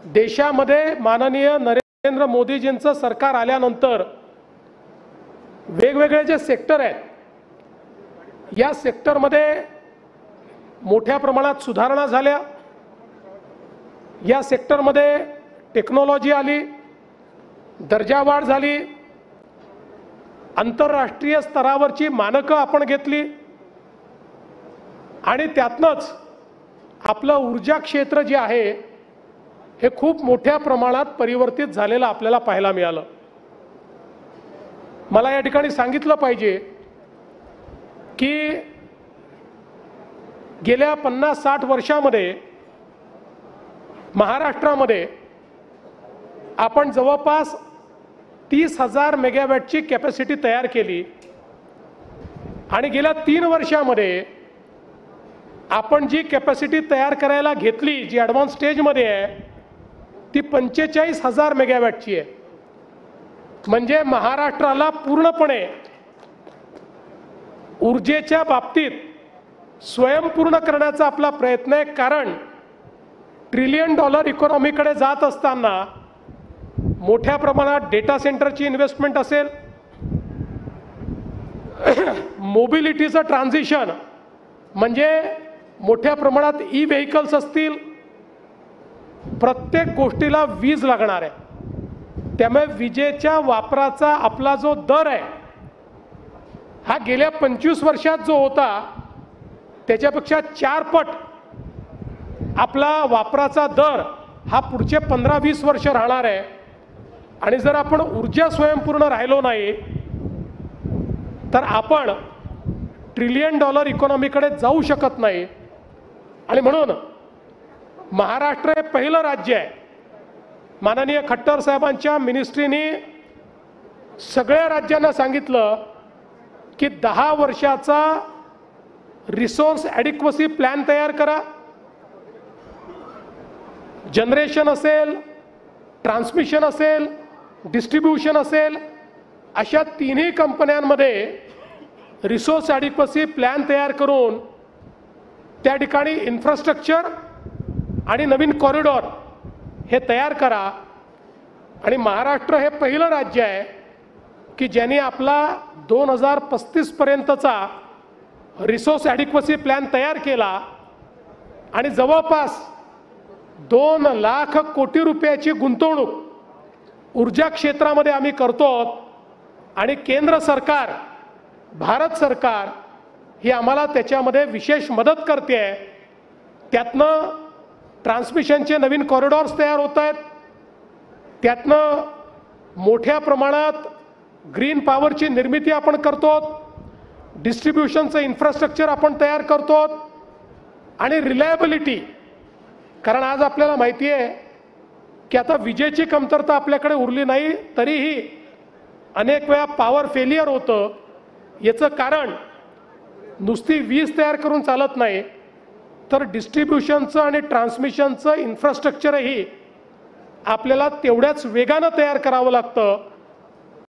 देशामध्ये माननीय नरेंद्र मोदीजींचं सरकार आल्यानंतर वेगवेगळे जे सेक्टर आहेत या सेक्टरमध्ये मोठ्या प्रमाणात सुधारणा झाल्या। या सेक्टरमध्ये टेक्नॉलॉजी आली, दर्जावाढ झाली, आंतरराष्ट्रीय स्तरावरची मानकं आपण घेतली आणि त्यातनंच आपलं ऊर्जा क्षेत्र जे आहे हे खूप मोठ्या प्रमाणात परिवर्तित झालेलं आपल्याला पाहायला मिळालं। मला या ठिकाणी सांगितलं पाहिजे की गेल्या 50-60 वर्षांमध्ये महाराष्ट्रामध्ये आपण जवळपास 30,000 मेगावॅटची कॅपॅसिटी तयार केली आणि गेल्या 3 वर्षांमध्ये आपण जी कॅपॅसिटी तयार करायला घेतली, जी ॲडव्हान्स स्टेजमध्ये आहे, ती 45,000 मेगावॅटची आहे। म्हणजे महाराष्ट्राला पूर्णपणे ऊर्जेच्या बाबतीत स्वयंपूर्ण करण्याचा आपला प्रयत्न आहे। कारण ट्रिलियन डॉलर इकॉनॉमीकडे जात असताना मोठ्या प्रमाणात डेटा सेंटरची इन्व्हेस्टमेंट असेल, मोबिलिटीचं ट्रान्झिशन म्हणजे मोठ्या प्रमाणात ई व्हेइकल्स असतील, प्रत्येक गोष्टीला वीज लागणार आहे। त्यामुळे विजेच्या वापराचा आपला जो दर आहे हा गेल्या 25 वर्षात जो होता त्याच्यापेक्षा 4 पट आपला वापराचा दर हा पुढचे 15-20 वर्ष राहणार आहे। आणि जर आपण ऊर्जा स्वयंपूर्ण राहिलो नाही तर आपण ट्रिलियन डॉलर इकॉनॉमीकडे जाऊ शकत नाही। आणि म्हणून महाराष्ट्र हे पहिलं राज्य आहे, माननीय खट्टर साहेबांच्या मिनिस्ट्रीने सगळ्या राज्यांना सांगितलं की 10 वर्षाचा रिसोर्स ॲडिक्वसी प्लॅन तयार करा। जनरेशन असेल, ट्रान्समिशन असेल, डिस्ट्रीब्युशन असेल, अशा तिन्ही कंपन्यांमध्ये रिसोर्स ॲडिक्वसी प्लॅन तयार करून त्या ठिकाणी इन्फ्रास्ट्रक्चर आणि नवीन कॉरिडॉर हे तयार करा। आणि महाराष्ट्र हे पहिलं राज्य आहे की ज्यांनी आपला 2035 पर्यंतचा रिसोर्स ॲडिक्वसी प्लॅन तयार केला आणि जवळपास 2 लाख कोटी रुपयाची गुंतवणूक ऊर्जा क्षेत्रामध्ये आम्ही करतो। आणि केंद्र सरकार, भारत सरकार ही आम्हाला त्याच्यामध्ये विशेष मदत करते आहे। त्यातनं ट्रान्समिशनचे नवीन कॉरिडॉर्स तयार होत आहेत, त्यातनं मोठ्या प्रमाणात ग्रीन पॉवरची निर्मिती आपण करतो, डिस्ट्रीब्युशनचं इन्फ्रास्ट्रक्चर आपण तयार करतो आणि रिलायबिलिटी। कारण आज आपल्याला माहिती आहे की आता विजेची कमतरता आपल्याकडे उरली नाही तरीही अनेक वेळा पॉवर फेलियर होतं। याचं कारण नुसती वीज तयार करून चालत नाही तर डिस्ट्रीब्युशनचं आणि ट्रान्समिशनचं इन्फ्रास्ट्रक्चरही आपल्याला तेवढ्याच वेगानं तयार करावं लागतं।